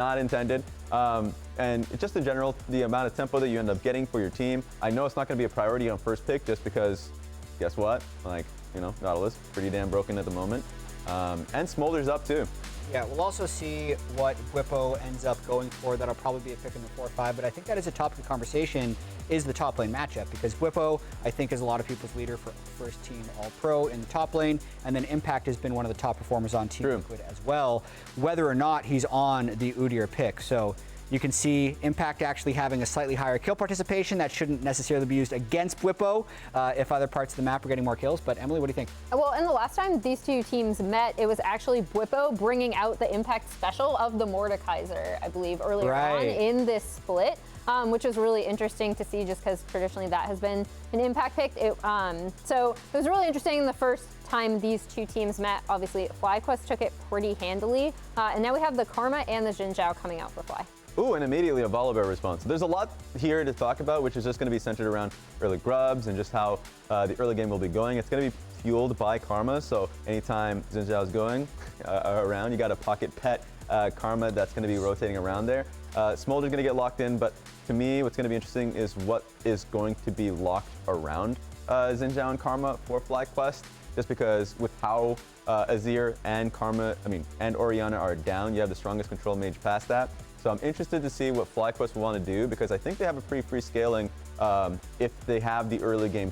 not intended. And just in general, the amount of tempo that you end up getting for your team. I know it's not going to be a priority on first pick just because, guess what? Like, you know, Nautilus, pretty damn broken at the moment. And Smolder's up too. Yeah, we'll also see what Bwipo ends up going for. That'll probably be a pick in the 4-5, but I think that is a topic of conversation, is the top lane matchup, because Bwipo, I think, is a lot of people's leader for first team All-Pro in the top lane, and then Impact has been one of the top performers on Team Liquid as well, whether or not he's on the Udyr pick. So you can see Impact actually having a slightly higher kill participation. That shouldn't necessarily be used against Bwipo if other parts of the map are getting more kills. But Emily, what do you think? Well, in the last time these two teams met, it was actually Bwipo bringing out the Impact special of the Mordekaiser, I believe, earlier on in this split, which was really interesting to see just because traditionally that has been an Impact pick. So it was really interesting the first time these two teams met. Obviously, FlyQuest took it pretty handily. And now we have the Karma and the Zhao coming out for Fly. Ooh, and immediately a Volibear response. There's a lot here to talk about, which is just going to be centered around early grubs and just how the early game will be going. It's going to be fueled by Karma, so anytime Zhao is going around, you got a pocket pet Karma that's going to be rotating around there. Smolder's going to get locked in, but to me, what's going to be interesting is what is going to be locked around Zhao and Karma for FlyQuest, just because with how Azir and Karma, and Orianna are down, you have the strongest control mage past that. So I'm interested to see what FlyQuest will want to do, because I think they have a pretty free scaling if they have the early game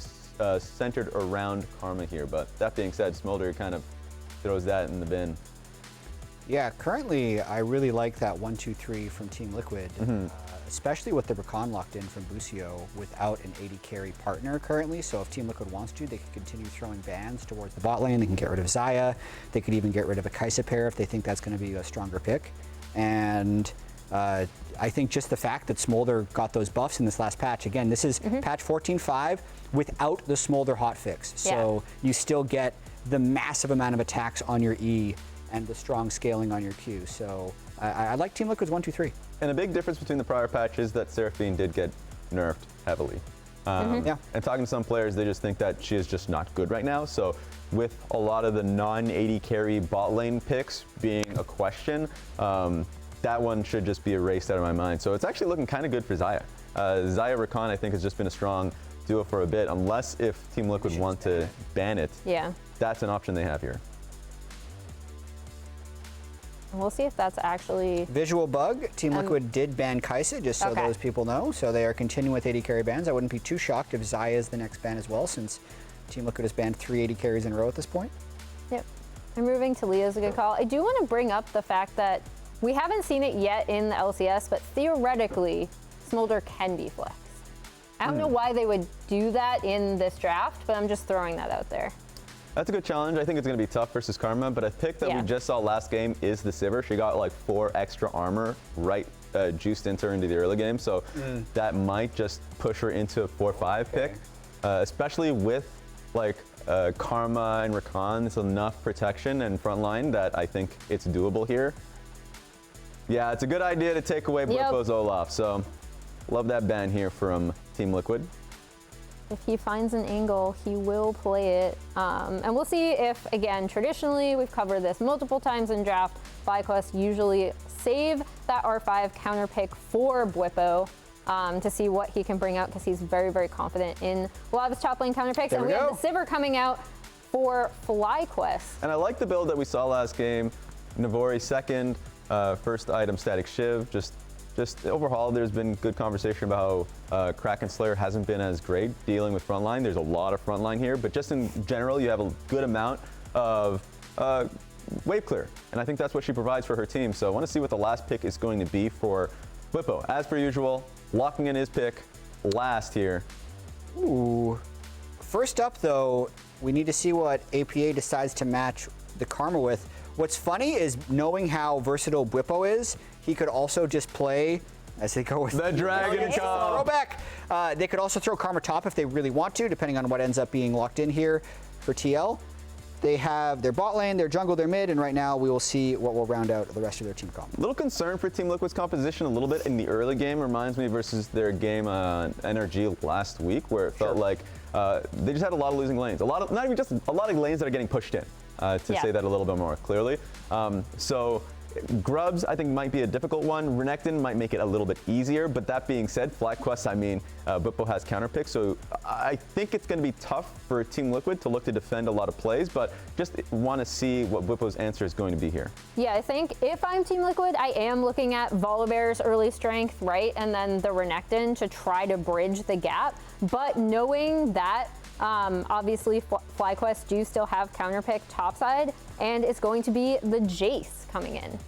centered around Karma here. But that being said, Smolder kind of throws that in the bin. Yeah, currently I really like that 1-2-3 from Team Liquid, especially with the Rakan locked in from Busio without an AD carry partner currently. So if Team Liquid wants to, they can continue throwing bans towards the bot lane. They can get rid of Xayah. They could even get rid of a Kai'Sa pair if they think that's going to be a stronger pick. And I think just the fact that Smolder got those buffs in this last patch, again, this is patch 14.5 without the Smolder hotfix. So you still get the massive amount of attacks on your E and the strong scaling on your Q. So I like Team Liquid's 1-2-3. And a big difference between the prior patches that Seraphine did get nerfed heavily. And talking to some players, they just think that she is just not good right now. So with a lot of the non-AD carry bot lane picks being a question, that one should just be erased out of my mind. So it's actually looking kind of good for Xayah. Xayah Rakan, I think, has just been a strong duo for a bit, unless if Team Liquid want to ban it. Yeah. That's an option they have here. We'll see if that's actually... Visual bug, Team Liquid did ban Kai'Sa, just so those people know. So they are continuing with AD carry bans. I wouldn't be too shocked if Xayah is the next ban as well, since Team Liquid has banned 3 AD carries in a row at this point. Yep. Removing Talia is a good call. I do want to bring up the fact that we haven't seen it yet in the LCS, but theoretically, Smolder can be flexed. I don't know why they would do that in this draft, but I'm just throwing that out there. That's a good challenge. I think it's going to be tough versus Karma, but a pick that we just saw last game is the Sivir. She got like 4 extra armor juiced into her into the early game, so that might just push her into a 4-5 pick, especially with like Karma and Rakan. It's enough protection and frontline that I think it's doable here. Yeah, it's a good idea to take away Bwipo's Olaf, so love that ban here from Team Liquid. If he finds an angle, he will play it. And we'll see if, again, traditionally, we've covered this multiple times in draft, FlyQuest usually save that R5 counter pick for Bwipo to see what he can bring out, because he's very, very confident in a lot of his top lane counter picks. And we have the Sivir coming out for FlyQuest. And I like the build that we saw last game. Navori second, first item static Shiv, just overhaul. There's been good conversation about how Kraken Slayer hasn't been as great dealing with frontline. There's a lot of frontline here, but just in general, you have a good amount of wave clear, and I think that's what she provides for her team. So I want to see what the last pick is going to be for Bwipo. As per usual, locking in his pick last here. Ooh. First up, though, we need to see what APA decides to match the Karma with. What's funny is knowing how versatile Bwipo is, he could also just play, as they go with the Dragon Come. Throwback. They could also throw Karma top if they really want to, depending on what ends up being locked in here for TL. They have their bot lane, their jungle, their mid, and right now we will see what will round out the rest of their team comp. A little concern for Team Liquid's composition a little bit in the early game. Reminds me versus their game NRG last week, where it felt like they just had a lot of losing lanes. Not even just a lot of lanes that are getting pushed in, to say that a little bit more clearly. So Grubs, I think, might be a difficult one. Renekton might make it a little bit easier, but that being said, FlyQuest, I mean, Bwipo has counter picks, so I think it's going to be tough for Team Liquid to look to defend a lot of plays, but just want to see what Bwipo's answer is going to be here. Yeah, I think if I'm Team Liquid, I am looking at Volibear's early strength, right, and then the Renekton to try to bridge the gap, but knowing that obviously FlyQuest do still have counterpick topside, and it's going to be the Jayce coming in.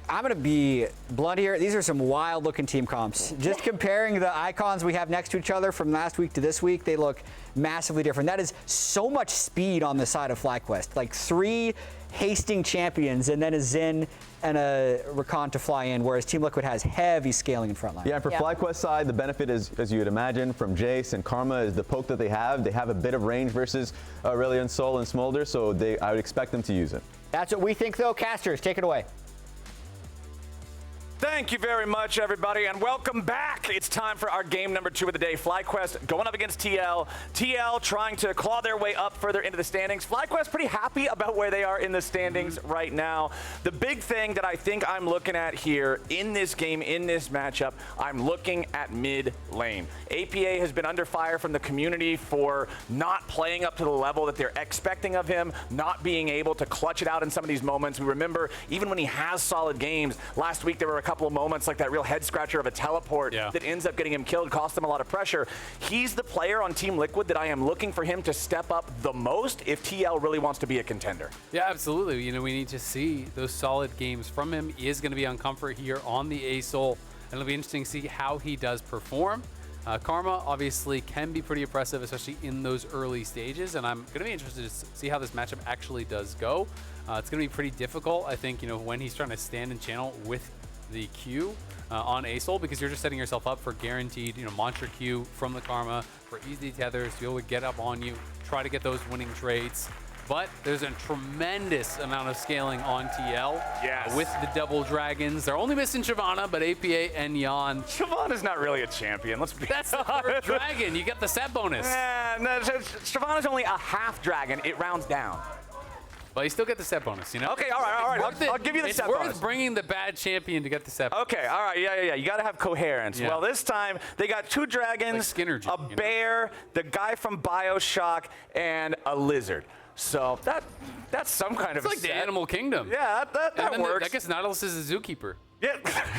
I'm going to be blunt here. These are some wild looking team comps. Just comparing the icons we have next to each other from last week to this week, they look massively different. That is so much speed on the side of FlyQuest. Like 3 hasting champions and then a Xin and a Rakan to fly in, whereas Team Liquid has heavy scaling in front line. Yeah, and for FlyQuest side, the benefit is, as you would imagine, from Jayce and Karma is the poke that they have. They have a bit of range versus Aurelion Sol and Smolder, so I would expect them to use it. That's what we think, though. Casters, take it away. Thank you very much, everybody, and welcome back. It's time for our game number 2 of the day. FlyQuest going up against TL. TL trying to claw their way up further into the standings. FlyQuest pretty happy about where they are in the standings right now. The big thing that I think I'm looking at here in this game, in this matchup, I'm looking at mid lane. APA has been under fire from the community for not playing up to the level that they're expecting of him, not being able to clutch it out in some of these moments. We remember, even when he has solid games, last week there were a couple of moments like that real head scratcher of a teleport that ends up getting him killed, cost him a lot of pressure. He's the player on Team Liquid that I am looking for him to step up the most if TL really wants to be a contender. Yeah, absolutely. You know, we need to see those solid games from him. He is going to be on comfort here on the A-Sol, and it'll be interesting to see how he does perform. Karma obviously can be pretty impressive, especially in those early stages, and I'm going to be interested to see how this matchup actually does go. It's going to be pretty difficult, I think, you know, when he's trying to stand in channel with the Q on A-Sol, because you're just setting yourself up for guaranteed, you know, monster Q from the Karma for easy tethers to be able to get up on you, try to get those winning trades. But there's a tremendous amount of scaling on TL with the double dragons. They're only missing Shyvana, but APA and Yeon. Shyvana's not really a champion. Let's be That's the third dragon. You get the set bonus. No, Shyvana's only a half dragon. It rounds down. But you still get the set bonus, you know? Okay, all right. I'll give you the set bonus. It's worth bringing the bad champion to get the set bonus. Okay, all right, yeah. You got to have coherence. Yeah. Well, this time they got 2 dragons, like Skinnergy, a bear, the guy from BioShock, and a lizard. So that's some kind of It's like set. the Animal Kingdom. Yeah, that works. I guess Nautilus is a zookeeper. Yeah,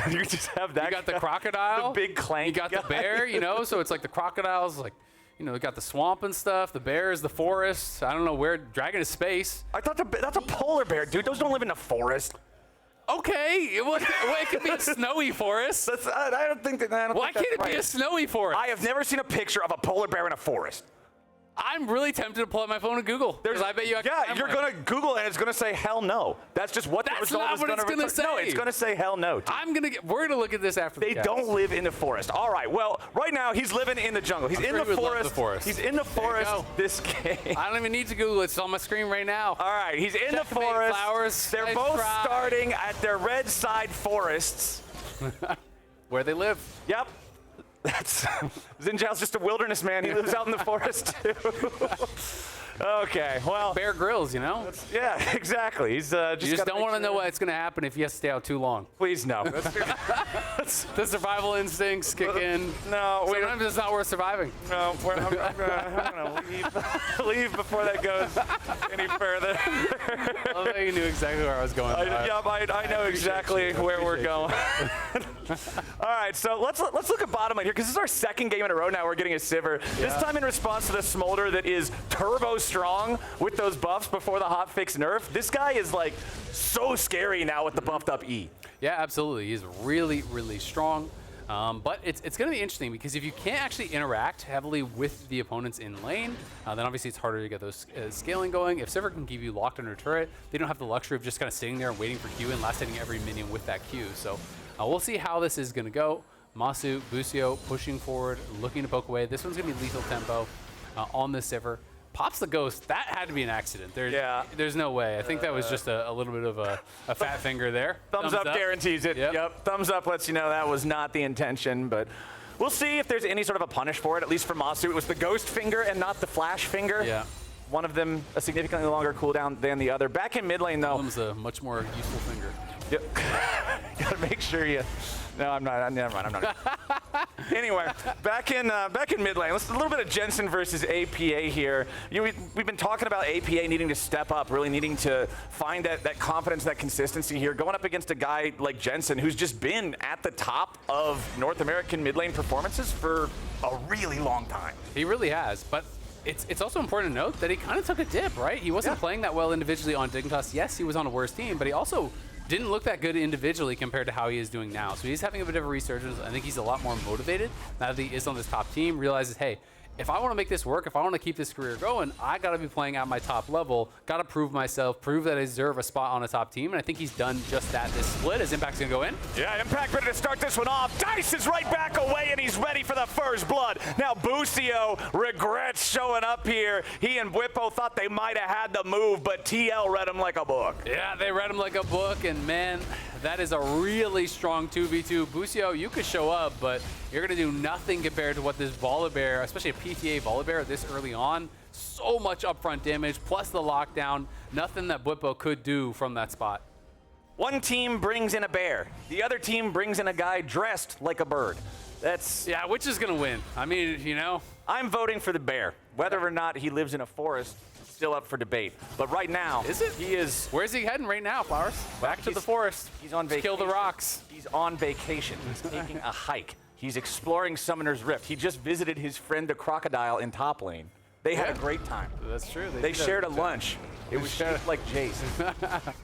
you just have that. You got the crocodile. The big clank. You got the bear, you know, so it's like the crocodile's like, you know, we got the swamp and stuff. The bear is the forest. I don't know where. Dragon is space. I thought that's a polar bear, dude. Those don't live in the forest. Okay, it could be a snowy forest. I don't think that. Why can't it be a snowy forest? I have never seen a picture of a polar bear in a forest. I'm really tempted to pull out my phone and Google. I bet you. You're gonna Google and it's gonna say hell no. That's just what the result is gonna say. No, it's gonna say hell no. We're gonna look at this after. They don't live in the forest. All right. Well, right now he's living in the jungle. He's in the forest. He's in the forest this game. I don't even need to Google it. It's on my screen right now. All right. He's in the forest. Flowers. They're both starting at their red side forests. Where they live. Yep. Xin Zhao's just a wilderness man. He lives out in the forest too. Okay, well. Bear Grylls, you know? Yeah, exactly. He's you just don't want to know what's going to happen if you have to stay out too long. Please, no. The survival instincts kick in. No. Sometimes it's not worth surviving. No, I'm going to leave before that goes any further. I love how you knew exactly where I was going. I know exactly where we're going. All right, so let's look at bottom lane here, because this is our second game in a row now we're getting a Sivir. This time in response to the Smolder that is turbo strong with those buffs before the hotfix nerf. This guy is like so scary now with the buffed up E. Yeah, absolutely. He's really, really strong. But it's going to be interesting, because if you can't actually interact heavily with the opponents in lane, then obviously it's harder to get those scaling going. If Sivir can keep you locked under turret, they don't have the luxury of just kind of sitting there and waiting for Q and last hitting every minion with that Q. So we'll see how this is going to go. Massu, Busio pushing forward, looking to poke away. This one's going to be lethal tempo on the Sivir. Pops the ghost. That had to be an accident. There's no way. I think that was just a little bit of a fat finger there. Thumbs up guarantees it. Yep. Thumbs up lets you know that was not the intention, but we'll see if there's any sort of a punish for it. At least for Massu, it was the ghost finger and not the flash finger. Yeah. One of them a significantly longer cooldown than the other. Back in mid lane, though. One's a much more useful finger. Yep. Gotta make sure you. No, I'm not. Never mind. I'm not. Anyway, back in mid lane. Let's a little bit of Jensen versus APA here. We've been talking about APA needing to step up, really needing to find that confidence, that consistency here, going up against a guy like Jensen, who's just been at the top of North American mid lane performances for a really long time. He really has, but. It's also important to note that he kind of took a dip, right? He wasn't playing that well individually on Dignitas. Yes, he was on a worse team, but he also didn't look that good individually compared to how he is doing now. So he's having a bit of a resurgence. I think he's a lot more motivated now that he is on this top team, realizes, hey, if I want to make this work, if I want to keep this career going, I got to be playing at my top level, got to prove myself, prove that I deserve a spot on a top team, and I think he's done just that this split as Impact's going to go in. Yeah, Impact ready to start this one off. Jayce is right back away, and he's ready for the first blood. Now Busio regrets showing up here. He and Bwipo thought they might have had the move, but TL read him like a book. Yeah, they read him like a book, and man, that is a really strong 2v2. Busio, you could show up, but you're going to do nothing compared to what this Volibear, especially a PTA Volibear this early on, so much upfront damage, plus the lockdown, nothing that Bwipo could do from that spot. One team brings in a bear. The other team brings in a guy dressed like a bird. Yeah, which is going to win? I mean, you know. I'm voting for the bear. Whether or not he lives in a forest, still up for debate. But right now, he is. Where's he heading right now, Flowers? Back to the forest. He's on vacation. Kill the rocks. He's on vacation. He's taking a hike. He's exploring Summoner's Rift. He just visited his friend the crocodile in top lane. They had a great time. That's true. They shared a lunch. It was shaped like Jayce. That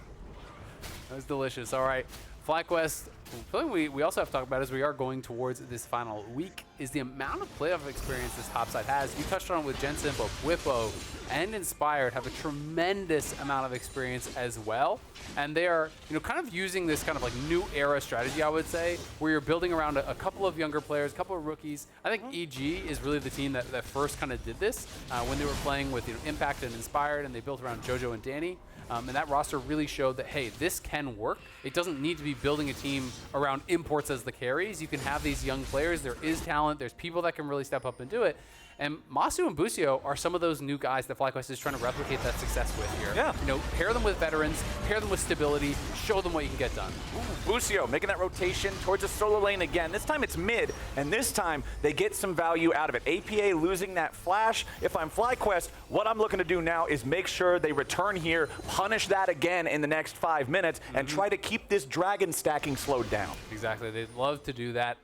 was delicious. All right, FlyQuest. Something we also have to talk about as we are going towards this final week is the amount of playoff experience this topside has. You touched on it with Jensen, but Bwipo and Inspired have a tremendous amount of experience as well. And they are, kind of using this kind of like new era strategy, I would say, where you're building around a couple of younger players, a couple of rookies. I think EG is really the team that first kind of did this when they were playing with Impact and Inspired, and they built around JoJo and Danny. And that roster really showed that, hey, this can work. It doesn't need to be building a team around imports as the carries. You can have these young players. There is talent. There's people that can really step up and do it. And Massu and Busio are some of those new guys that FlyQuest is trying to replicate that success with here. Yeah. Pair them with veterans, pair them with stability, show them what you can get done. Ooh, Busio making that rotation towards the solo lane again. This time it's mid, and this time they get some value out of it. APA losing that flash. If I'm FlyQuest, what I'm looking to do now is make sure they return here, punish that again in the next 5 minutes, and try to keep this dragon stacking slowed down. Exactly. They'd love to do that.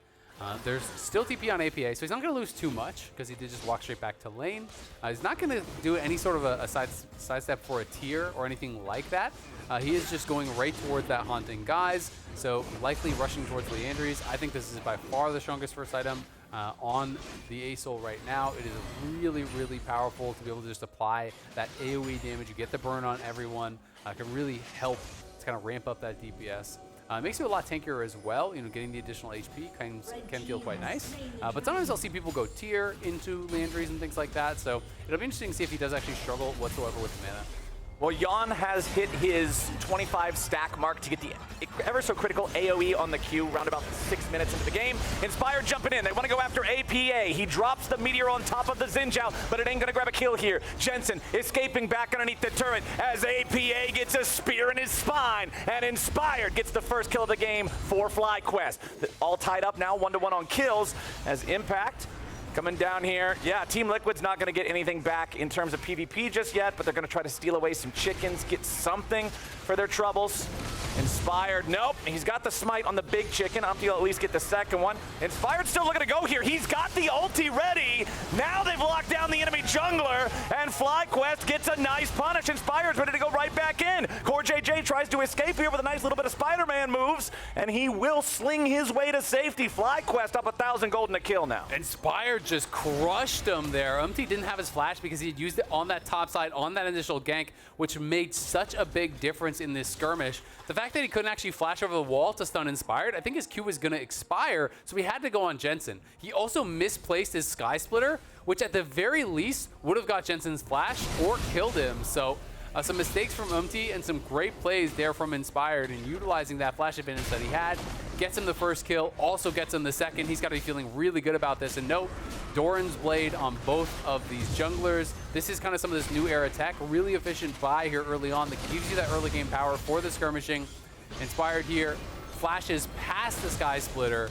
There's still TP on APA, so he's not going to lose too much because he did just walk straight back to lane. He's not going to do any sort of a sidestep for a tier or anything like that. He is just going right towards that haunting guys, so likely rushing towards Leandries. I think this is by far the strongest first item on the Azael right now. It is really, really powerful to be able to just apply that AoE damage. You get the burn on everyone. Can really help to kind of ramp up that DPS. It makes you a lot tankier as well. Getting the additional HP can feel quite nice. But sometimes I'll see people go tier into Leandries and things like that. So it'll be interesting to see if he does actually struggle whatsoever with the mana. Well, Yeon has hit his 25 stack mark to get the ever so critical AoE on the Q around about 6 minutes into the game. Inspired jumping in. They want to go after APA. He drops the meteor on top of the Zhao, but it ain't going to grab a kill here. Jensen escaping back underneath the turret as APA gets a spear in his spine, and Inspired gets the first kill of the game for FlyQuest. All tied up now, 1-1 on kills as Impact coming down here. Yeah, Team Liquid's not going to get anything back in terms of PvP just yet, but they're going to try to steal away some chickens, get something for their troubles. Inspired, nope. He's got the smite on the big chicken. Umti will at least get the second one. Inspired still looking to go here. He's got the ulti ready. Now they've locked down the enemy jungler, and FlyQuest gets a nice punish. Inspired's ready to go right back in. CoreJJ tries to escape here with a nice little bit of Spider-Man moves, and he will sling his way to safety. FlyQuest up 1,000 gold in a kill now. Inspired just crushed him there. Umti didn't have his flash because he had used it on that top side, on that initial gank, which made such a big difference in this skirmish. The fact that he couldn't actually flash over the wall to stun Inspired, I think his Q was going to expire, so he had to go on Jensen. He also misplaced his Sky Splitter, which at the very least would have got Jensen's flash or killed him. So some mistakes from Umti and some great plays there from Inspired, and utilizing that flash advantage that he had. Gets him the first kill, also gets him the second. He's got to be feeling really good about this. And note, Doran's Blade on both of these junglers. This is kind of some of this new era tech. Really efficient buy here early on that gives you that early game power for the skirmishing. Inspired here, flashes past the Sky Splitter,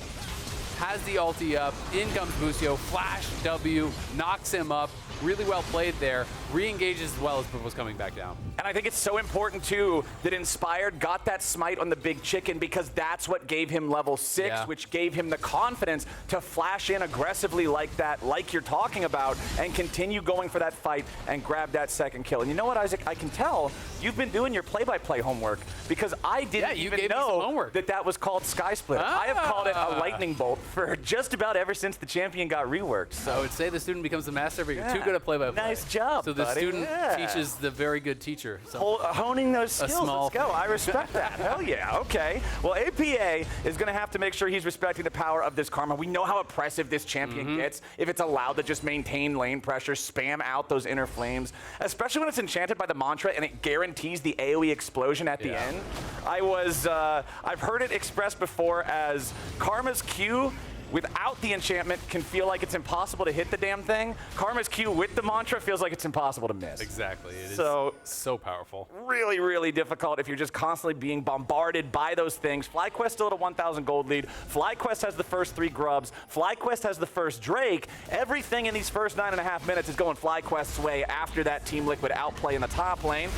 has the ulti up, in comes Busio, flash W, knocks him up. Really well played there, re-engages as well as Bwipo's coming back down. And I think it's so important, too, that Inspired got that smite on the big chicken because that's what gave him level 6, which gave him the confidence to flash in aggressively like that, like you're talking about, and continue going for that fight and grab that second kill. And you know what, Isaac? I can tell you've been doing your play-by-play homework because I didn't even know that was called Sky Splitter. I have called it a lightning bolt for just about ever since the champion got reworked. So I would say the student becomes the master, but you're too good at play-by-play. Nice job, So the buddy. student teaches the very good teacher. So honing those skills, let's go. I respect that. Hell yeah, okay. Well, APA is going to have to make sure he's respecting the power of this Karma. We know how oppressive this champion gets if it's allowed to just maintain lane pressure, spam out those inner flames, especially when it's enchanted by the mantra and it guarantees the AoE explosion at the end. I've heard it expressed before as Karma's Q without the enchantment can feel like it's impossible to hit the damn thing. Karma's Q with the mantra feels like it's impossible to miss. Exactly. It is so powerful. Really, really difficult if you're just constantly being bombarded by those things. FlyQuest still at a 1,000 gold lead. FlyQuest has the first 3 grubs. FlyQuest has the first Drake. Everything in these first 9.5 minutes is going FlyQuest's way after that Team Liquid outplay in the top lane.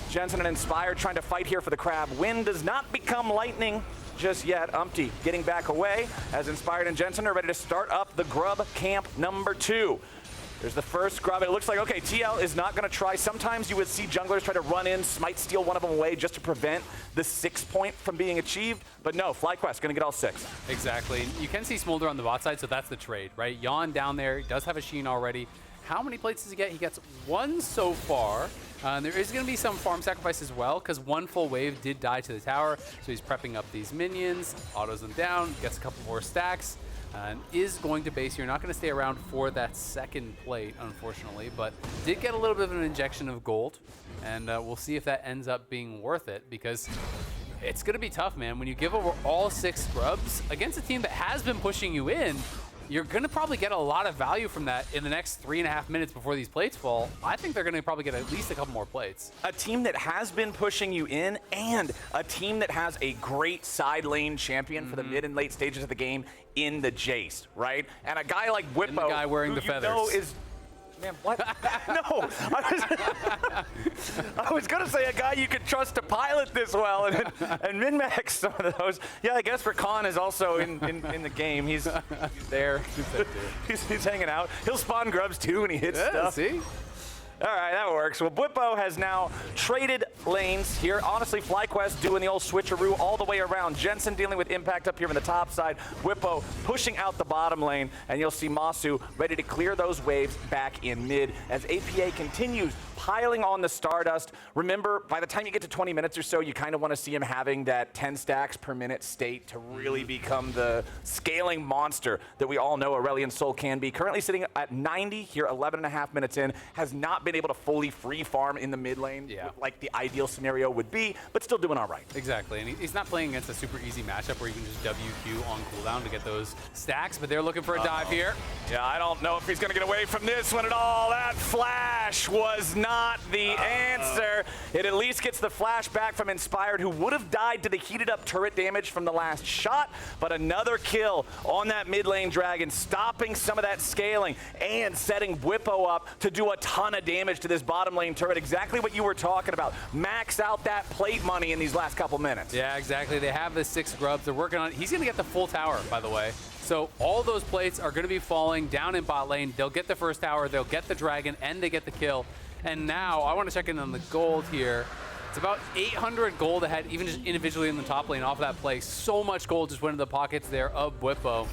Jensen and Inspired trying to fight here for the crab. Wind does not become lightning just yet. Umti getting back away as Inspired and Jensen are ready to start up the grub camp number 2. There's the first grub. It looks like, okay, TL is not going to try. Sometimes you would see junglers try to run in, smite steal one of them away just to prevent the 6 point from being achieved. But no, FlyQuest going to get all 6. Exactly. You can see Smolder on the bot side, so that's the trade, right? Yeon down there, he does have a Sheen already. How many plates does he get? He gets 1 so far. There is going to be some farm sacrifice as well, because 1 full wave did die to the tower, so he's prepping up these minions, autos them down, gets a couple more stacks, and is going to base here. Not going to stay around for that second plate, unfortunately, but did get a little bit of an injection of gold, and we'll see if that ends up being worth it, because it's going to be tough, man. When you give over all 6 scrubs against a team that has been pushing you in, you're going to probably get a lot of value from that in the next 3.5 minutes before these plates fall. I think they're going to probably get at least a couple more plates. A team that has been pushing you in and a team that has a great side lane champion for the mid and late stages of the game in the Jayce, right? And a guy like Bwipo, and the guy wearing the feathers. Know is man, what? No, I was going to say a guy you could trust to pilot this well and min-max some of those. Yeah, I guess Rakan is also in the game. He's there. He's hanging out. He'll spawn grubs too when he hits stuff. See? All right, that works. Well, Bwipo has now traded lanes here. Honestly, FlyQuest doing the old switcheroo all the way around. Jensen dealing with impact up here on the top side. Bwipo pushing out the bottom lane, and you'll see Massu ready to clear those waves back in mid as APA continues piling on the Stardust. Remember, by the time you get to 20 minutes or so, you kind of want to see him having that 10 stacks per minute state to really become the scaling monster that we all know Aurelion Sol can be. Currently sitting at 90 here, 11.5 minutes in, has not been able to fully free farm in the mid lane like the ideal scenario would be, but still doing all right. Exactly, and he's not playing against a super easy matchup where you can just WQ on cooldown to get those stacks, but they're looking for a dive here. Yeah, I don't know if he's going to get away from this one at all. That flash was not the answer. It at least gets the flash back from Inspired, who would have died to the heated up turret damage from the last shot, but another kill on that mid lane dragon, stopping some of that scaling and setting Bwipo up to do a ton of damage to this bottom lane turret. Exactly what you were talking about. Max out that plate money in these last couple minutes. Yeah, exactly. They have the 6 grubs. They're working on it. He's going to get the full tower, by the way. So all those plates are going to be falling down in bot lane. They'll get the first tower, they'll get the dragon, and they get the kill. And now I want to check in on the gold here. It's about 800 gold ahead, even just individually in the top lane off of that play. So much gold just went into the pockets there of Bwipo.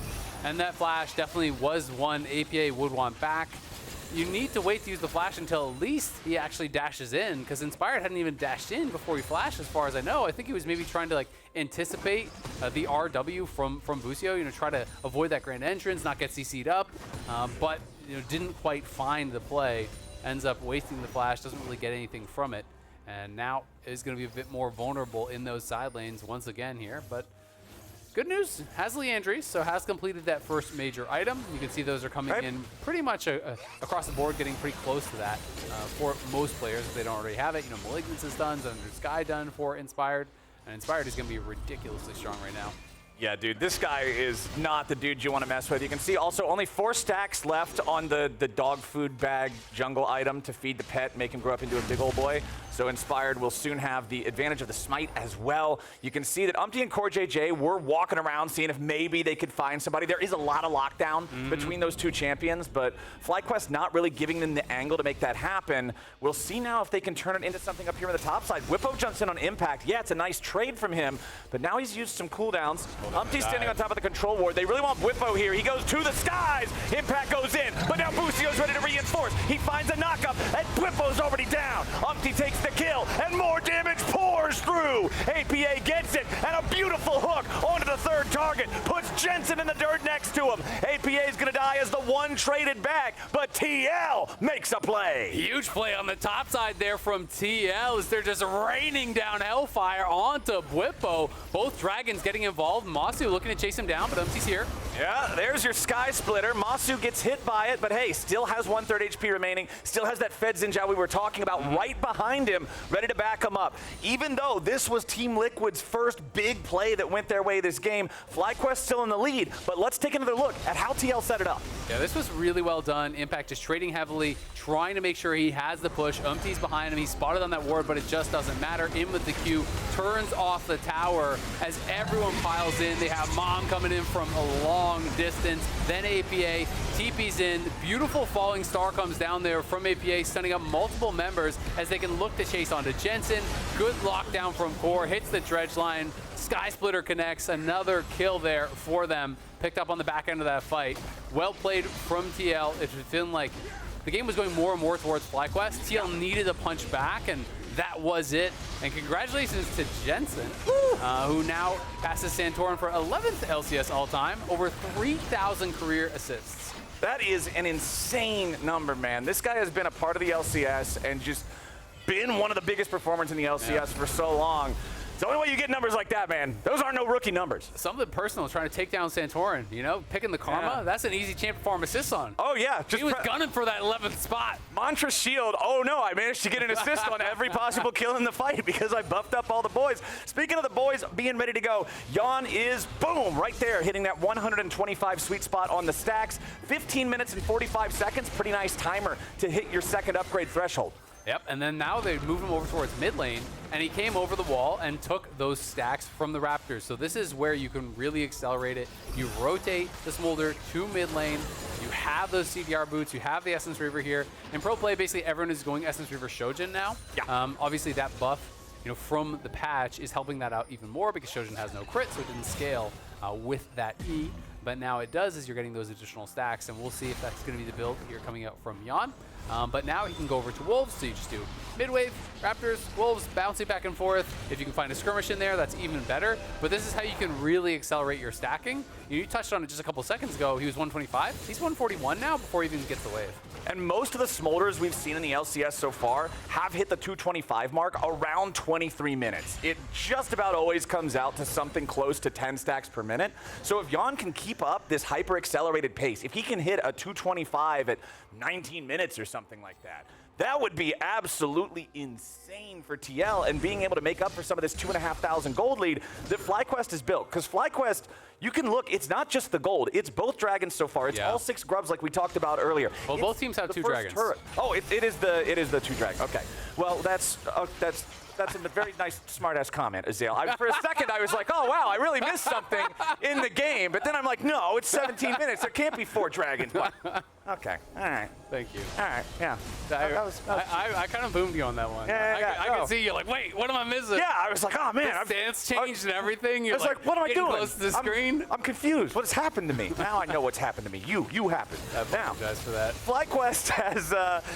And that flash definitely was one APA would want back. You need to wait to use the flash until at least he actually dashes in, because Inspired hadn't even dashed in before he flashed, as far as I know. I think he was maybe trying to like anticipate the RW from Busio, you know, try to avoid that grand entrance, not get CC'd up, but you know, didn't quite find the play. Ends up wasting the flash, doesn't really get anything from it, and now is going to be a bit more vulnerable in those side lanes once again here. But good news, has Leandries, so has completed that first major item. You can see those are coming in pretty much across the board, getting pretty close to that for most players if they don't already have it. You know, Malignance is done, Under Sky done for Inspired. And Inspired is going to be ridiculously strong right now. Yeah, dude, this guy is not the dude you want to mess with. You can see also only 4 stacks left on the dog food bag jungle item to feed the pet, make him grow up into a big old boy. So Inspired will soon have the advantage of the smite as well. You can see that Umti and CoreJJ were walking around seeing if maybe they could find somebody. There is a lot of lockdown between those two champions, but FlyQuest not really giving them the angle to make that happen. We'll see now if they can turn it into something up here on the top side. Bwipo jumps in on Impact. Yeah, it's a nice trade from him, but now he's used some cooldowns. Umti's standing on top of the control ward. They really want Bwipo here. He goes to the skies. Impact goes in, but now Busio's ready to reinforce. He finds a knockup, and Bwipo's already down. Umti takes the kill, and more damage pours through. APA gets it, and a beautiful hook onto the third target. Puts Jensen in the dirt next to him. APA is going to die as the one traded back, but TL makes a play. Huge play on the top side there from TL as they're just raining down Hellfire onto Bwipo. Both Dragons getting involved. Massu looking to chase him down, but Umti's here. Yeah, there's your Sky Splitter. Massu gets hit by it, but hey, still has 1/3 HP remaining. Still has that Fed Zhao we were talking about right behind him, ready to back him up. Even though this was Team Liquid's first big play that went their way this game, FlyQuest still in the lead, but let's take another look at how TL set it up. Yeah, this was really well done. Impact is trading heavily, trying to make sure he has the push. Umti's behind him. He's spotted on that ward, but it just doesn't matter. In with the Q, turns off the tower as everyone piles in. They have Mom coming in from a long distance. Then APA, TP's in. Beautiful falling star comes down there from APA, sending up multiple members as they can look to chase onto Jensen. Good lockdown from Core, hits the dredge line. Sky Splitter connects, another kill there for them. Picked up on the back end of that fight. Well played from TL. It's been like the game was going more and more towards FlyQuest. TL needed a punch back, and that was it. And congratulations to Jensen, who now passes Santorin for 11th LCS all-time, over 3,000 career assists. That is an insane number, man. This guy has been a part of the LCS and just been one of the biggest performers in the LCS for so long. It's the only way you get numbers like that, man. Those aren't no rookie numbers. Something personal, trying to take down Santorin, you know, picking the Karma. That's an easy champ to farm assists on. Oh, yeah. He was gunning for that 11th spot. Mantra Shield. Oh, no, I managed to get an assist on every possible kill in the fight because I buffed up all the boys. Speaking of the boys being ready to go, Yeon is, boom, right there, hitting that 125 sweet spot on the stacks. 15 minutes and 45 seconds. Pretty nice timer to hit your second upgrade threshold. Yep, and then now they move him over towards mid lane, and he came over the wall and took those stacks from the Raptors. So this is where you can really accelerate it. You rotate the Smolder to mid lane, you have those CDR boots, you have the Essence Reaver here. In pro play, basically everyone is going Essence Reaver Shojin now. Yeah. Obviously that buff, you know, from the patch is helping that out even more because Shojin has no crit, so it didn't scale with that E. But now it does as you're getting those additional stacks, and we'll see if that's going to be the build here coming out from Yeon. But now he can go over to Wolves, so you just do mid-wave, Raptors, Wolves, bouncing back and forth. If you can find a skirmish in there, that's even better. But this is how you can really accelerate your stacking. You touched on it just a couple seconds ago. He was 125. He's 141 now before he even gets the wave. And most of the Smolders we've seen in the LCS so far have hit the 225 mark around 23 minutes. It just about always comes out to something close to 10 stacks per minute. So if Yeon can keep up this hyper-accelerated pace, if he can hit a 225 at 19 minutes or something like that, that would be absolutely insane for TL and being able to make up for some of this 2,500 gold lead that FlyQuest has built. Because FlyQuest, you can look, it's not just the gold, it's both dragons so far. It's all 6 grubs like we talked about earlier. Well, both teams have 2 dragons. Oh, it is the 2 dragons. Okay. Well, that's a very nice, smart-ass comment, Azael. For a second, I was like, oh, wow, I really missed something in the game. But then I'm like, no, it's 17 minutes. There can't be 4 dragons. Okay, all right. Thank you. All right, yeah. I kind of boomed you on that one. I could see you like, wait, what am I missing? Yeah, I was like, oh, man. The stance changed and everything. You're I was like, what am I doing? Close to the screen. I'm confused. What has happened to me? Now I know what's happened to me. You happened. I apologize for that. FlyQuest has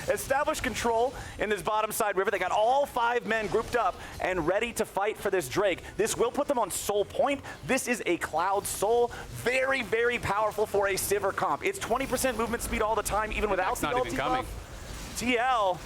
established control in this bottom side river. They got all 5 men grouped up and ready to fight for this Drake. This will put them on Soul Point. This is a Cloud Soul. Very, very powerful for a Sivir comp. It's 20% movement speed all the time, even without the ulti buff. TL,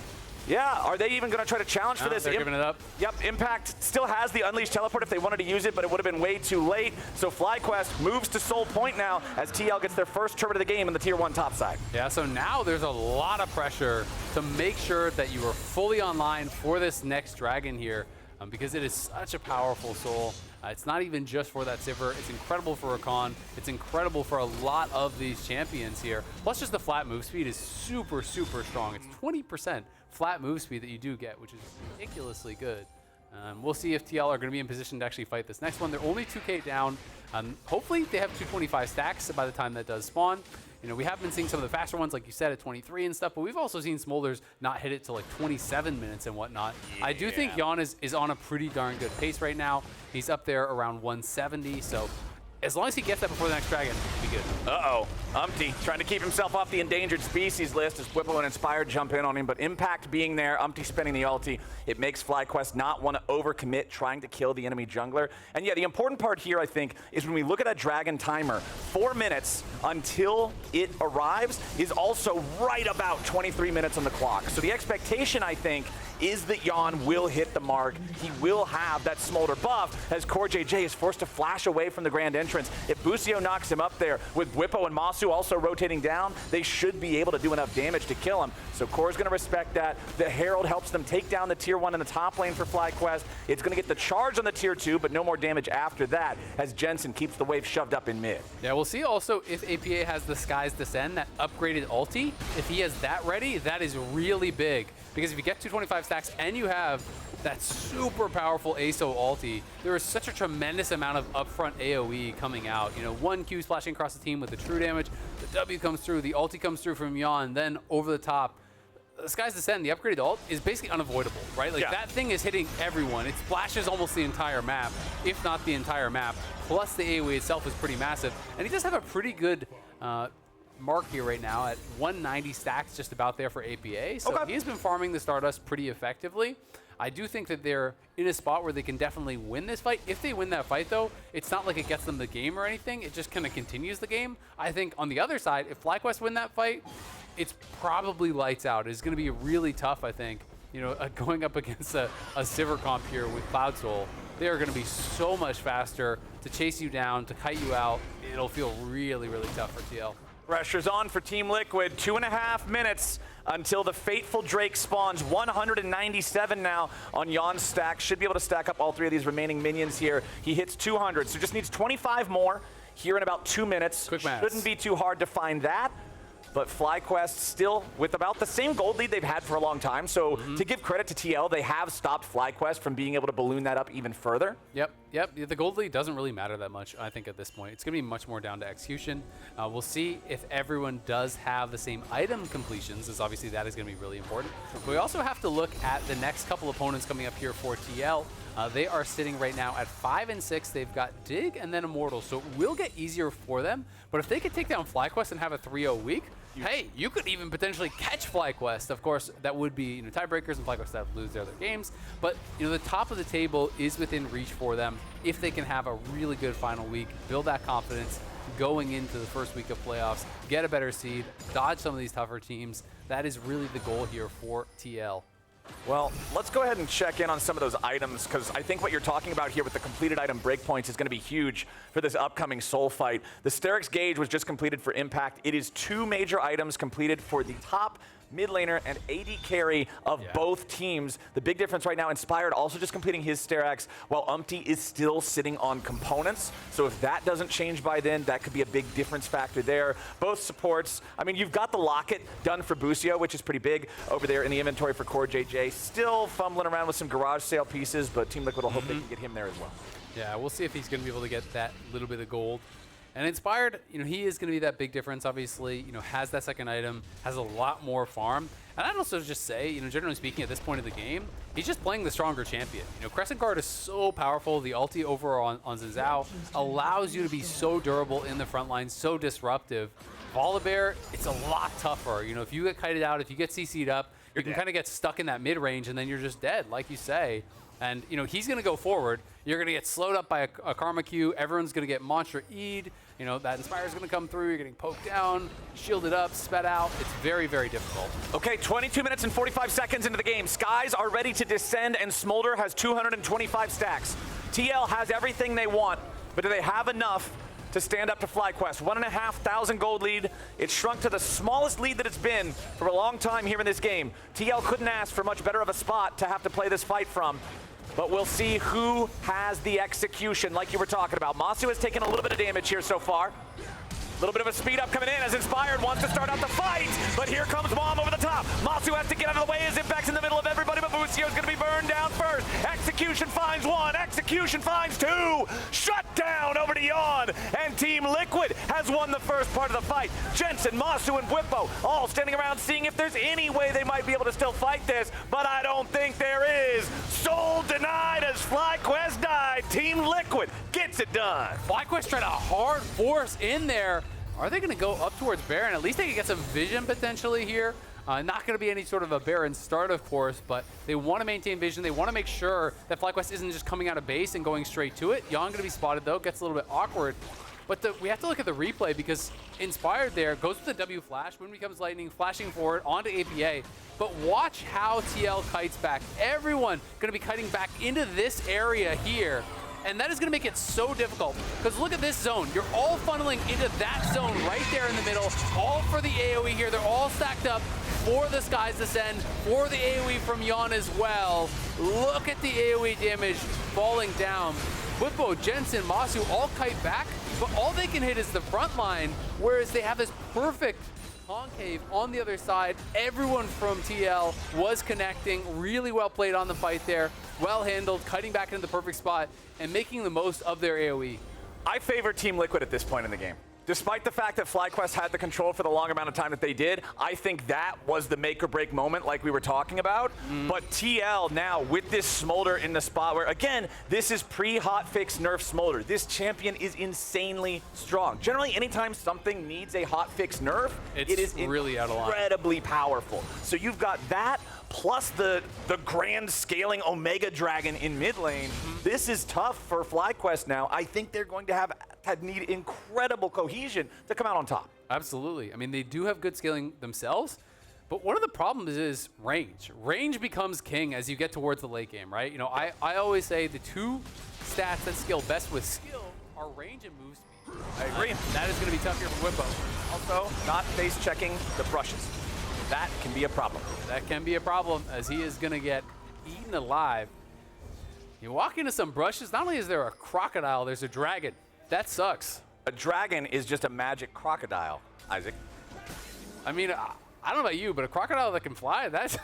yeah, are they even going to try to challenge for this? They're giving it up. Yep, Impact still has the Unleashed Teleport if they wanted to use it, but it would have been way too late. So FlyQuest moves to Soul Point now as TL gets their first turret of the game in the Tier 1 top side. Yeah, so now there's a lot of pressure to make sure that you are fully online for this next dragon here. because it is such a powerful soul. It's not even just for that Sivir. It's incredible for Rakan. It's incredible for a lot of these champions here. Plus, just the flat move speed is super, super strong. It's 20% flat move speed that you do get, which is ridiculously good. We'll see if TL are going to be in position to actually fight this next one. They're only 2k down. Hopefully, they have 225 stacks by the time that does spawn. You know, we have been seeing some of the faster ones, like you said, at 23 and stuff, but we've also seen Smolders not hit it to like 27 minutes and whatnot. Yeah. I do think Yeon is on a pretty darn good pace right now. He's up there around 170, so as long as he gets that before the next dragon, he'll be good. Uh-oh. Umti trying to keep himself off the endangered species list as Bwipo and Inspired jump in on him, but Impact being there, Umti spending the ulti, it makes FlyQuest not want to overcommit trying to kill the enemy jungler. And yeah, the important part here, I think, is when we look at that dragon timer, 4 minutes until it arrives is also right about 23 minutes on the clock. So the expectation, I think, is that Yeon will hit the mark. He will have that Smolder buff as CoreJJ is forced to flash away from the grand entrance. If Busio knocks him up there with Bwipo and Massu also rotating down, they should be able to do enough damage to kill him. So Core's going to respect that. The Herald helps them take down the tier 1 in the top lane for FlyQuest. It's going to get the charge on the tier 2, but no more damage after that as Jensen keeps the wave shoved up in mid. Yeah, we'll see also if APA has the Skies Descend, that upgraded ulti. If he has that ready, that is really big. Because if you get 225 stacks and you have that super powerful ASO ulti, there is such a tremendous amount of upfront AoE coming out. You know, 1 Q splashing across the team with the true damage, the W comes through, the ulti comes through from Yeon, then over the top. The Sky's Descent, the upgraded ult, is basically unavoidable, right? Like, that thing is hitting everyone. It splashes almost the entire map, if not the entire map. Plus, the AoE itself is pretty massive. And he does have a pretty good mark here right now at 190 stacks, just about there for APA. So he's been farming the Stardust pretty effectively. I do think that they're in a spot where they can definitely win this fight. If they win that fight, though, it's not like it gets them the game or anything. It just kind of continues the game. I think on the other side, if FlyQuest win that fight, it's probably lights out. It's going to be really tough, I think. You know, going up against a Sivir comp here with Cloud Soul, they are going to be so much faster to chase you down, to kite you out. It'll feel really, really tough for TL. Pressure's on for Team Liquid. 2.5 minutes until the fateful Drake spawns. 197 now on Yeon's stack. Should be able to stack up all 3 of these remaining minions here. He hits 200, so just needs 25 more here in about 2 minutes. Quick math. Shouldn't be too hard to find that. But FlyQuest still with about the same gold lead they've had for a long time. So to give credit to TL, they have stopped FlyQuest from being able to balloon that up even further. Yep. The gold lead doesn't really matter that much, I think, at this point. It's going to be much more down to execution. We'll see if everyone does have the same item completions, as obviously that is going to be really important. But we also have to look at the next couple opponents coming up here for TL. They are sitting right now at 5 and 6. They've got Dig and then Immortal, so it will get easier for them. But if they could take down FlyQuest and have a 3-0 week, hey, you could even potentially catch FlyQuest. Of course, that would be, you know, tiebreakers, and FlyQuest have to lose their other games. But, you know, the top of the table is within reach for them if they can have a really good final week, build that confidence going into the first week of playoffs, get a better seed, dodge some of these tougher teams. That is really the goal here for TL. Well, let's go ahead and check in on some of those items, because I think what you're talking about here with the completed item breakpoints is going to be huge for this upcoming Soul fight. The Sterix Gauge was just completed for Impact. It is 2 major items completed for the top mid laner and AD carry of both teams. The big difference right now, Inspired also just completing his Steraks, while Umti is still sitting on components. So if that doesn't change by then, that could be a big difference factor there. Both supports, I mean, you've got the Locket done for Busio, which is pretty big over there in the inventory for CoreJJ. Still fumbling around with some garage sale pieces, but Team Liquid will hope they can get him there as well. Yeah, we'll see if he's going to be able to get that little bit of gold. And Inspired, you know, he is going to be that big difference, obviously, you know, has that second item, has a lot more farm. And I'd also just say, you know, generally speaking, at this point of the game, he's just playing the stronger champion. You know, Crescent Guard is so powerful. The ulti over on Zhao allows you to be so durable in the front line, so disruptive. Volibear, it's a lot tougher. You know, if you get kited out, if you get CC'd up, you can kind of get stuck in that mid-range, and then you're just dead, like you say. And, you know, he's going to go forward. You're going to get slowed up by a Karma Q. Everyone's going to get Monster E'd. You know, that Inspire's going to come through. You're getting poked down, shielded up, sped out. It's very, very difficult. Okay, 22 minutes and 45 seconds into the game. Skies are ready to descend, and Smolder has 225 stacks. TL has everything they want, but do they have enough to stand up to FlyQuest? 1,500 gold lead. It shrunk to the smallest lead that it's been for a long time here in this game. TL couldn't ask for much better of a spot to have to play this fight from. but we'll see who has the execution like you were talking about. Massu has taken a little bit of damage here so far. A little bit of a speed up coming in as Inspired wants to start out the fight, but here comes Mom over the top. Massu has to get out of the way as Impact's in the middle of everybody, but Busio's gonna be burned down first. Execution finds one, Execution finds two. Shut down over to Yeon, and Team Liquid has won the first part of the fight. Jensen, Massu, and Bwipo all standing around seeing if there's any way they might be able to still fight this, but I don't think there is. Sol denied as FlyQuest died. Team Liquid gets it done. FlyQuest tried a hard force in there. Are they going to go up towards Baron? At least they can get some vision potentially here. Not going to be any sort of a Baron start, of course, but they want to maintain vision. They want to make sure that FlyQuest isn't just coming out of base and going straight to it. Yeon going to be spotted, though. Gets a little bit awkward. But we have to look at the replay because Inspired there goes with the W flash. Wind becomes lightning, flashing forward onto APA. But watch how TL kites back. Everyone going to be kiting back into this area here. And that is going to make it so difficult because look at this zone. You're all funneling into that zone right there in the middle, all for the AoE here. They're all stacked up for the Skies Descend, for the AoE from Yeon as well. Look at the AoE damage falling down. Bwipo, Jensen, Massu all kite back, but all they can hit is the front line, whereas they have this perfect concave on the other side. Everyone from TL was connecting. Really well played on the fight there. Well handled, cutting back into the perfect spot, and making the most of their AoE. I favor Team Liquid at this point in the game. Despite the fact that FlyQuest had the control for the long amount of time that they did, I think that was the make or break moment like we were talking about. But TL now with this Smolder in the spot where, again, this is pre-hotfix nerf Smolder. This champion is insanely strong. Generally, anytime something needs a hotfix nerf, it is really out of line. Incredibly powerful. So you've got that plus the grand scaling Omega Dragon in mid lane. This is tough for FlyQuest now. I think they're going to need incredible cohesion to come out on top. Absolutely. I mean, they do have good scaling themselves, but one of the problems is range. Range becomes king as you get towards the late game, right? You know, I always say the two stats that scale best with skill are range and move speed. I agree. That is going to be tough here for Bwipo. Also, not face checking the brushes. That can be a problem. That can be a problem as he is going to get eaten alive. You walk into some brushes, not only is there a crocodile, there's a dragon. That sucks. A dragon is just a magic crocodile, Isaac. I mean, I don't know about you, but a crocodile that can fly, that's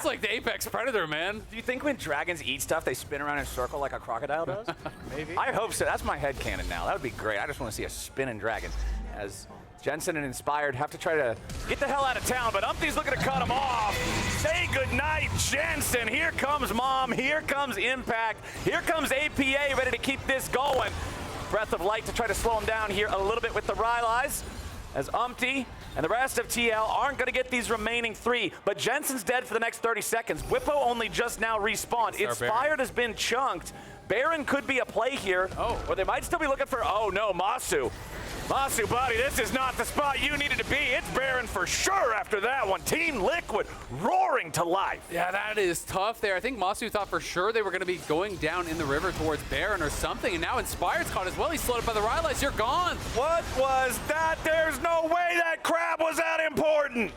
like the apex predator, man. Do you think when dragons eat stuff, they spin around in a circle like a crocodile does? Maybe. I hope so. That's my headcanon now. That would be great. I just want to see a spinning dragon. As Jensen and Inspired have to try to get the hell out of town, but Umti's looking to cut him off. Say goodnight, Jensen. Here comes Mom. Here comes Impact. Here comes APA ready to keep this going. Breath of Light to try to slow him down here a little bit with the Rylai's, as Umti and the rest of TL aren't going to get these remaining three. But Jensen's dead for the next 30 seconds. Bwipo only just now respawned. Inspired has been chunked. Baron could be a play here. Oh. Or they might still be looking for, oh no, Massu. Massu, buddy, this is not the spot you needed to be. It's Baron for sure after that one. Team Liquid roaring to life. Yeah, that is tough there. I think Massu thought for sure they were going to be going down in the river towards Baron or something, and now Inspired's caught as well. He's slowed up by the Rylai's. You're gone. What was that? There's no way that crab was that important.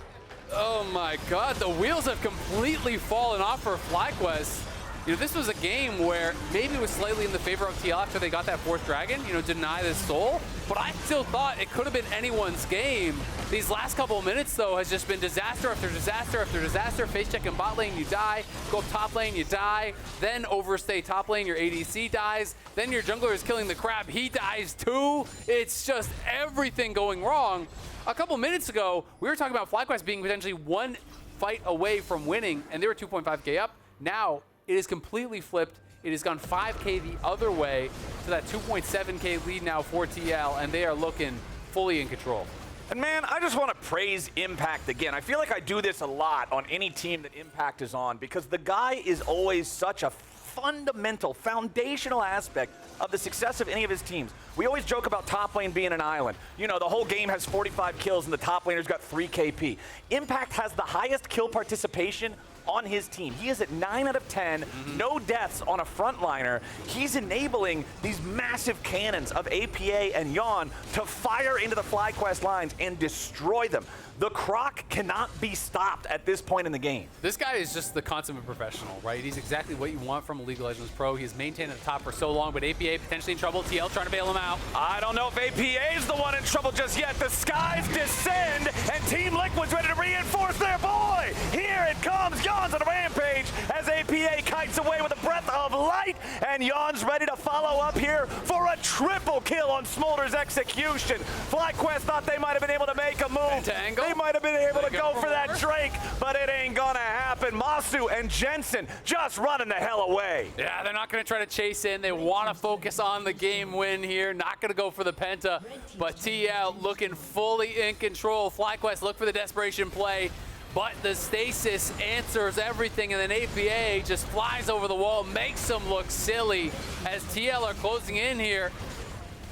Oh my God, the wheels have completely fallen off for FlyQuest. You know, this was a game where maybe it was slightly in the favor of TL after they got that fourth dragon, you know, deny this soul. But I still thought it could have been anyone's game. These last couple of minutes, though, has just been disaster after disaster after disaster. Face check in bot lane, you die. Go up top lane, you die. Then overstay top lane, your ADC dies. Then your jungler is killing the crab, he dies too. It's just everything going wrong. A couple minutes ago, we were talking about FlyQuest being potentially one fight away from winning, and they were 2.5K up. Now, it is completely flipped. It has gone 5K the other way to that 2.7K lead now for TL, and they are looking fully in control. And man, I just want to praise Impact again. I feel like I do this a lot on any team that Impact is on because the guy is always such a fundamental, foundational aspect of the success of any of his teams. We always joke about top lane being an island. You know, the whole game has 45 kills and the top laner's got 3 KP. Impact has the highest kill participation on his team. He is at 9 out of 10, no deaths on a frontliner. He's enabling these massive cannons of APA and Yeon to fire into the FlyQuest lines and destroy them. The Croc cannot be stopped at this point in the game. This guy is just the consummate professional, right? He's exactly what you want from a League of Legends pro. He's maintained at the top for so long, but APA potentially in trouble. TL trying to bail him out. I don't know if APA is the one in trouble just yet. The skies descend, and Team Liquid's ready to reinforce their boy. Here it comes. Yeon's on a rampage as APA kites away with a breath of light, and Yeon's ready to follow up here for a triple kill on Smolder's execution. FlyQuest thought they might have been able to make a move. They might have been able to go for that Drake, but it ain't gonna happen. Massu and Jensen just running the hell away. Yeah, they're not going to try to chase in. They want to focus on the game win here. Not going to go for the Penta, but TL looking fully in control. FlyQuest look for the desperation play, but the stasis answers everything, and then APA just flies over the wall, makes them look silly as TL are closing in here.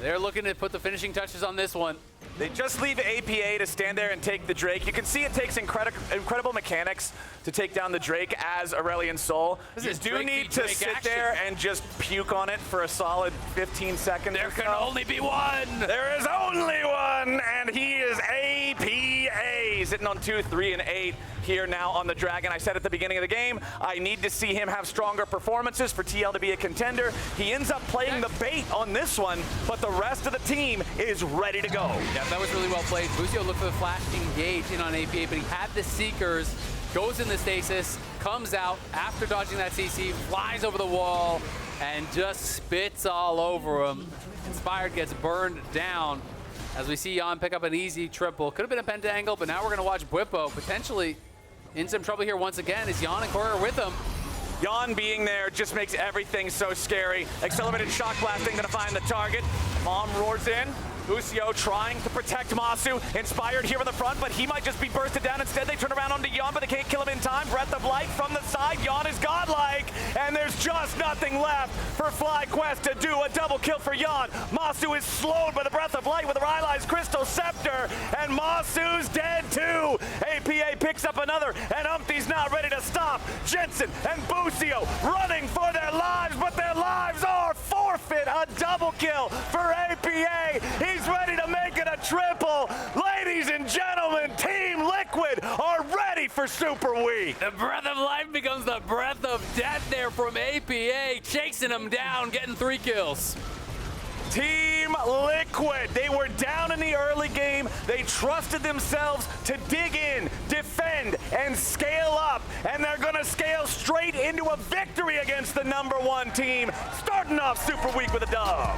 They're looking to put the finishing touches on this one. They just leave APA to stand there and take the Drake. You can see it takes incredible mechanics to take down the Drake as Aurelion Sol. You do need to sit there and just puke on it for a solid 15 seconds. There can only be one. There is only one, and he is APA, sitting on 2, 3, and 8 here now on the Dragon. I said at the beginning of the game, I need to see him have stronger performances for TL to be a contender. He ends up playing the bait on this one, but the rest of the team is ready to go. Yeah, that was really well played. Busio looked for the flash engage in on APA, but he had the Seekers, goes in the stasis, comes out after dodging that CC, flies over the wall, and just spits all over him. Inspired gets burned down as we see Yeon pick up an easy triple. Could have been a pentaangle, but now we're going to watch Bwipo potentially in some trouble here once again as Yeon and Core are with him. Yeon being there just makes everything so scary. Accelerated shock blasting to find the target. Bomb roars in. Busio trying to protect Massu. Inspired here in the front, but he might just be bursted down. Instead, they turn around onto Yeon, but they can't kill him in time. Breath of light from the side. Yeon is godlike, and there's just nothing left for FlyQuest to do. A double kill for Yeon. Massu is slowed by the breath of light with a Rylai's Crystal Scepter, and Masu's dead too. APA picks up another, and Umti's not ready to stop. Jensen and Busio running for their lives, but their lives are forfeit. A double kill for APA. He's ready to make it a triple. Ladies and gentlemen, Team Liquid are ready for Super Week. The breath of life becomes the breath of death there from APA, chasing him down, getting 3 kills. Team Liquid, they were down in the early game. They trusted themselves to dig in, defend, and scale up. And they're gonna scale straight into a victory against the #1 team, starting off Super Week with a dub.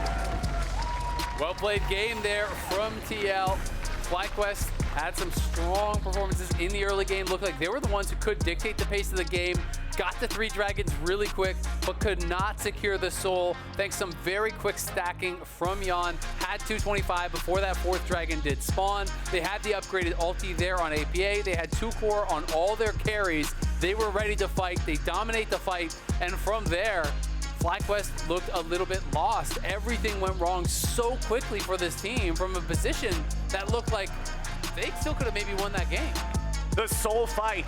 Well played game there from TL. FlyQuest had some strong performances in the early game. Looked like they were the ones who could dictate the pace of the game. Got the 3 dragons really quick, but could not secure the soul. Thanks to some very quick stacking from Yeon. Had 225 before that 4th dragon did spawn. They had the upgraded ulti there on APA. They had 2 core on all their carries. They were ready to fight. They dominate the fight. And from there, FlyQuest looked a little bit lost. Everything went wrong so quickly for this team from a position that looked like they still could have maybe won that game. The soul fight